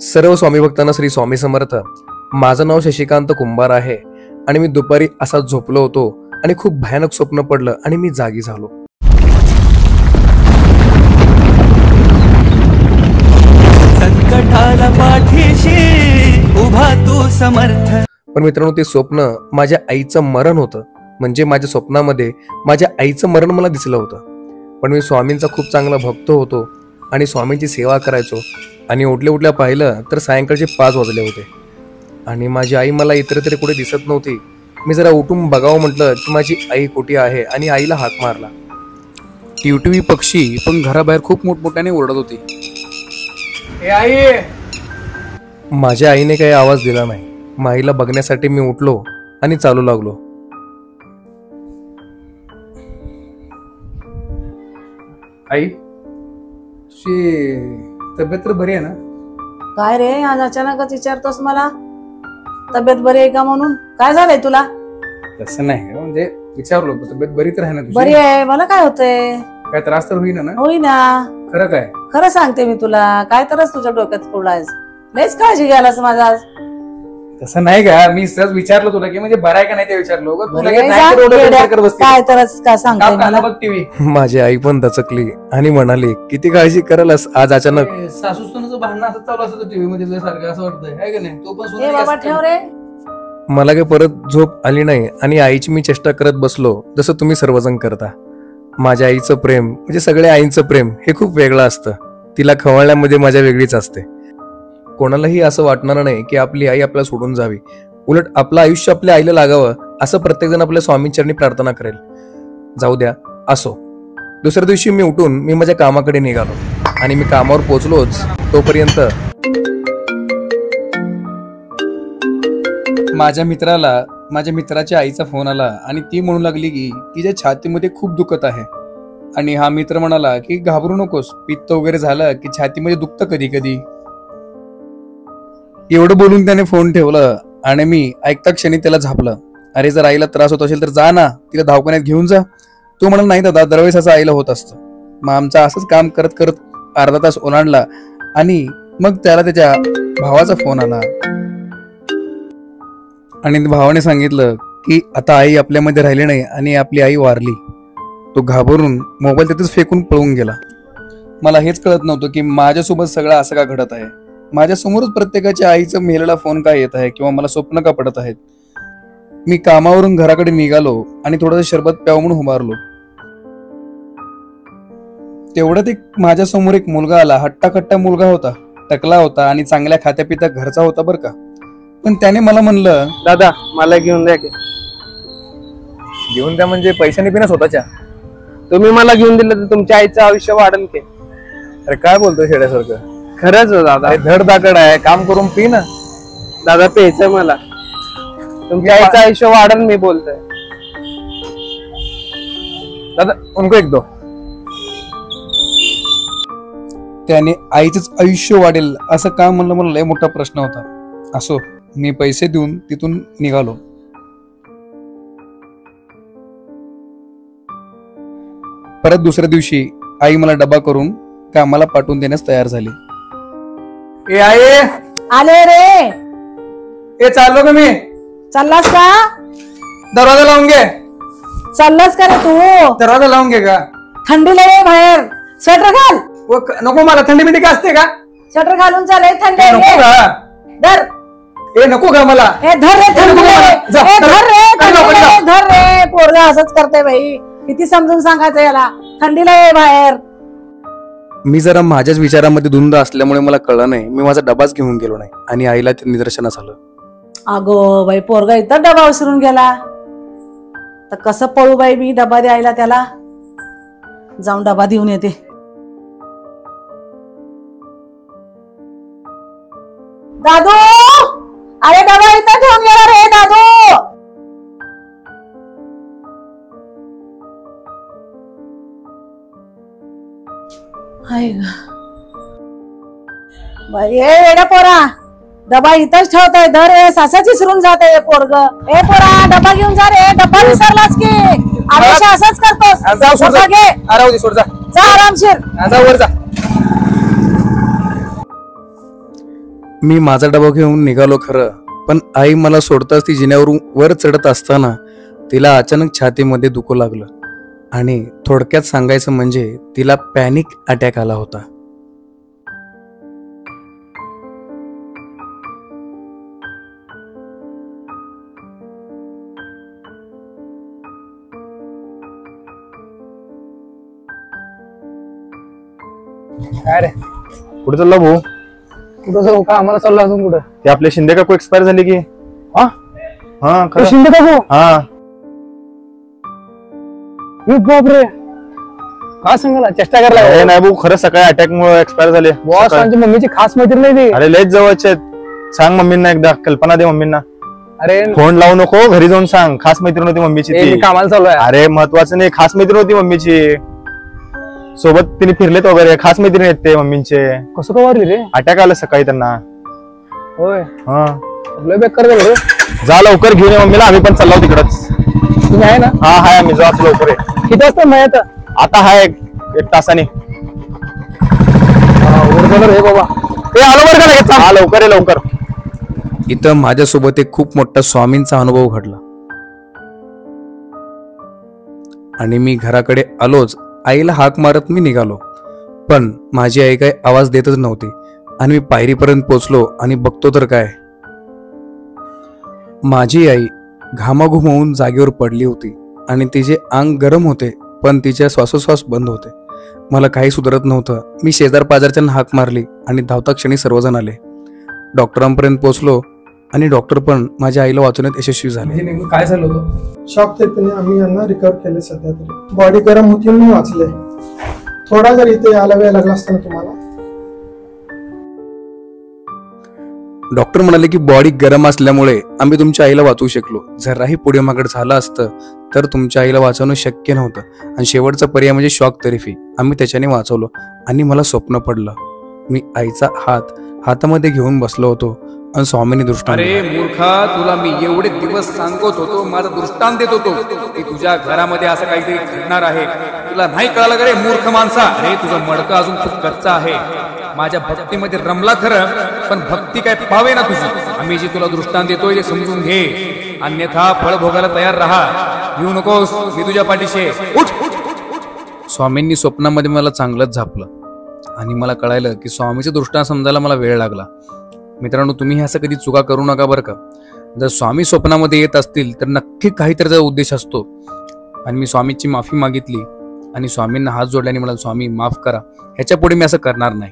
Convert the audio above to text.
सर्व स्वामी भक्तांना श्री स्वामी समर्थ. माझं नाव शशिकांत कुंभार आहे आणि मी दुपारी असाच झोपलो होतो आणि खूप भयानक स्वप्न पडलं आणि मी जागी झालो. संकटाला पाठीशी उभा तू समर्थ. पण मित्रांनो, ते स्वप्न माझ्या आईचं मरण होतं. म्हणजे माझ्या स्वप्नामध्ये माझ्या आईचं मरण मला दिसलं होतं. पण मी स्वामींचा खूप चांगला भक्त होतो आणि स्वामींची सेवा करायचो. आणि उठल्या पाहिलं तर सायंकाळचे 5 वाजले होते आणि माझी आई मला इतरत्र कुठे दिसत नव्हती. मी जरा उठून बघावं म्हटलं की माझी आई कुठे आहे आणि आईला हाक मारला. टिवटिवी पक्षी पण घराबाहेर खूप मोठमोठ्याने ओरडत होती. आई. माझ्या आईने काही आवाज दिला नाही. आईला बघण्यासाठी मी उठलो आणि चालू लागलो. आई, तुझी तब्येत तर बरी आहे ना? काय रे, आज अचानकच विचारतोस मला तब्येत बरी आहे का म्हणून? काय झालंय तुला? तसं नाही, म्हणजे विचारलो. तब्येत बरी तर आहे ना तुझी? बरी आहे. मला काय होतंय? काय त्रास तर होईना ना? होईना. खरं काय? खरं सांगते मी तुला. काय तरच तुझ्या डोक्यात पडलायस. लयच काळजी घ्यायलास माझा आज. तसं नाही का, मी सहज विचारलं तुला की म्हणजे बरं आहे का नाही ते विचारलो. काय तरच काय सांगते मला. माझी आई पण दचकली आणि म्हणाली, किती काळजी करायलास आज अचानक? सासूचं भांडण असं चालू असतं टीव्ही मध्ये सारखं, असं वाटतंय आहे का नाही? तो पण ए बाबा ठेव रे. मला काही परत झोप आली नाही आणि आईची मी चेष्टा करत बसलो, जसं तुम्ही सर्वजण करता. माझ्या आईचं प्रेम म्हणजे सगळ्या आईंचं प्रेम हे खूप वेगळं असतं. तिला खवळण्यामध्ये मजा वेगळीच असते. कोणालाही असं वाटणार नाही की आपली आई आपल्याला सोडून जावी. उलट आपलं आयुष्य आपल्या आईला लागावं असं प्रत्येकजण आपल्या स्वामींचरणी प्रार्थना करेल. जाऊ द्या, असो. दुसऱ्या दिवशी मी उठून मी माझ्या कामाकडे निघालो आणि मी कामावर पोहोचलोच तोपर्यंत माझ्या मित्राच्या आईचा फोन आला आणि ती म्हणू लागली की तिच्या छातीमध्ये खूप दुखत आहे. आणि हा मित्र म्हणाला की घाबरू नकोस, पित्त वगैरे झालं की छातीमध्ये दुखतं कधी कधी. एवढं बोलून त्याने फोन ठेवलं आणि मी ऐकता क्षणी त्याला झापलं. अरे, जर आईला त्रास होत असेल तर जा ना, तिला दवाखान्यात घेऊन जा. तो म्हणाला, नाही दादा, दरवेळेस असं आईला होत असतं. मग आमचा असंच काम करत करत अर्धा तास ओलांडला आणि मग त्याला त्याच्या भावाचा फोन आला आणि भावाने सांगितलं की आता आई आपल्यामध्ये राहिली नाही आणि आपली आई वारली. तो घाबरून मोबाईल तिथेच फेकून पळून गेला. मला हेच कळत नव्हतं की माझ्यासोबत सगळं असं का घडत आहे. माझ्या समोरच प्रत्येकाच्या आईचं मेलेला फोन का येत आहे किंवा मला स्वप्न का पडत आहेत. मी कामावरून घराकडे निघालो आणि थोडंसं शरबत प्याव म्हणून उभारलो. तेवढ्यात माझ्या समोर एक मुलगा आला. हट्टाकट्टा मुलगा होता, टकला होता आणि चांगल्या खात्यापित्या घरचा होता बरं का. पण त्याने मला म्हणलं, दादा मला घेऊन द्या. घेऊन द्या म्हणजे पैशाने पिना स्वतःच्या? तुम्ही मला घेऊन दिलं तर तुमच्या आईचं आयुष्य वाढेल की. अरे काय बोलतोय शेड्यासारखं? खरंच हो दादा. धडधाकड आहे, काम करून पी ना. दादा प्यायचंय मला. तुमच्या आईचं आयुष्य वाढेल मी बोलतोय. दादा उनको एक दो. त्याने आईचंच आयुष्य वाढेल असं का म्हणलं, मला लय मोठा प्रश्न होता. असो, मी पैसे देऊन तिथून निघालो. परत दुसऱ्या दिवशी आई मला डबा करून कामाला पाठवून देण्यास तयार झाली. ए आई, आले रे. ए चाललो का मी? चाललास का? दरवाजा लावून घे. चाललास का रे तू? दरवाजा लावून घे का? थंडी लय बाहेर. स्वेटर घाल. नको, मला थंडी बिंडी का असते का? स्वेटर घालून चाल. थंडी नको का? धर. ए नको का मला? ए धर रे थंडी. धर रे. पोरगा असंच करते बाई. किती समजून सांगायचं याला. थंडीला आहे बाहेर. मी जरा माझ्याच विचारामध्ये धुंद असल्यामुळे मला कळलं नाही. मी माझा डबाच घेऊन गेलो नाही आणि आईला ते निदर्शनास आलं. अगो बाई, पोरगा इथं डबा विसरून गेला. तर कसं पळू बाई मी डबा द्यायला त्याला. जाऊन डबा देऊन येते. दादू, अरे डबा इथं ठेवून गेला रे दादू. बाई एवढ्या पोरा, डबा इथंच ठेवताय. धर रे, सासाच विसरून जाते पोरग. ए पोरा, डबा घेऊन जा रे. डबा विसरलास की आयुष्य असंच करतोस. जा आरामशीर. मी माझा डबा घेऊन निघालो खरं, पण आई मला सोडताच ती जिन्यावरून वर चढत असताना तिला अचानक छातीमध्ये दुखू लागलं आणि थोडक्यात सांगायचं म्हणजे तिला पॅनिक अटॅक आला होता. काय रे कुठे चालला भाऊ? कुठं जाऊ का आम्हाला चाललो अजून कुठं? ते आपले शिंदे काकू एक्सपायर झाले की? हा हा खरं? शिंदे काकू? हा मी बापरे काय सांगायला चेष्टा हे करायला नाही भाऊ, खरं सकाळी अटॅक मुळे एक्सपायर झाले. बॉस सकाळी. आमची मम्मीची खास मैत्रीण नाही ती. अरे लयच जवळचे आहेत. सांग मम्मींना एकदा, कल्पना दे मम्मींना. अरे फोन लावू नको, घरी जाऊन सांग. खास मैत्रीण होती मम्मीची मी ती. कामाला चालू आहे. अरे महत्वाचं नाही, खास मैत्रीण होती मम्मीची. सोबत तिने फिरलेत वगैरे, खास मैत्रीण आहेत ते मम्मींचे. कसं का वारली रे? अटॅक आलं सकाळी त्यांना. होय हा लय बेकार झालं रे. जा लवकर घेऊन ये मम्मीला, आम्ही पण चाललो तिकडच. तुम्ही आहे ना? हा हाय, आम्ही जाऊ लवकर ये. किती वाजता मयत? आता हाय एक तासाने. रे बाबा ए आलो बरं का लगेच. हा लवकर ये लवकर. इथं माझ्यासोबत एक खूप मोठा स्वामींचा अनुभव घडला आणि मी घराकडे आलोच आईला हाक मारत मी निघालो, पण माझी आई काही आवाज देतच नव्हती आणि मी पायरीपर्यंत पोचलो आणि बघतो तर काय, माझी आई घामाघूम होऊन जागेवर पडली होती आणि तिचे अंग गरम होते, पण तिचे श्वासोश्वास बंद होते. मला काही सुधारत नव्हतं. मी शेजार पाजारच्यांना हाक मारली आणि धावता क्षणी सर्वजण आले. डॉक्टरांपर्यंत पोहोचलो आणि डॉक्टर पण माझ्या आईला वाचवण्यात यशस्वी झाले. काय झालं होतं? शॉक थेरपीने आम्ही यांना रिकव्हर केले. सध्या तरी बॉडी गरम होती म्हणून वाचले. थोडा जर इथे यायला वेळ लागला असता ना तुम्हाला. डॉक्टर म्हणाले की बॉडी गरम असल्यामुळे आम्ही तुमच्या आईला वाचवू शकलो. जराही पुढे मागड झालं असतं तर तुमच्या आईला वाचवणं शक्य नव्हतं आणि शेवटचा पर्याय म्हणजे शॉक थेरपी. आम्ही त्याच्याने वाचवलो आणि मला स्वप्न पडलं. मी आईचा हात हातामध्ये घेऊन बसलो होतो आणि स्वामींनी दृष्टांत अरे मूर्खा, तुला मी एवढे दिवस सांगत होतो, माझा दृष्टांत देत होतो की तुझ्या घरामध्ये असं काहीतरी घडणार आहे. तुला नाही कळालं का रे मूर्ख माणसा? अरे तुझं मडकं अजून खूप कच्चा आहे. माझ्या भक्तीमध्ये रमला खरं, पण भक्ती काय पावे ना तुझी. आम्ही जी तुला दृष्टांत देतोय ते समजून घे, अन्यथा फळ भोगायला तयार राहा. येऊ नकोस, मी तुझ्या पाठीशी. उठ. स्वामींनी स्वप्नामध्ये मला चांगलंच झापलं आणि मला कळायलं की स्वामीचं दृष्टांत समजायला मला वेळ लागला. मित्रांनो, तुम्ही असं कधी चुका करू नका बरं का. जर स्वामी स्वप्नामध्ये येत असतील तर नक्की काहीतरी त्याचा उद्देश असतो. आणि मी स्वामीची माफी मागितली आणि स्वामींना हात जोडल्याने मला स्वामी माफ करा, ह्याच्या पुढे मी असं करणार नाही.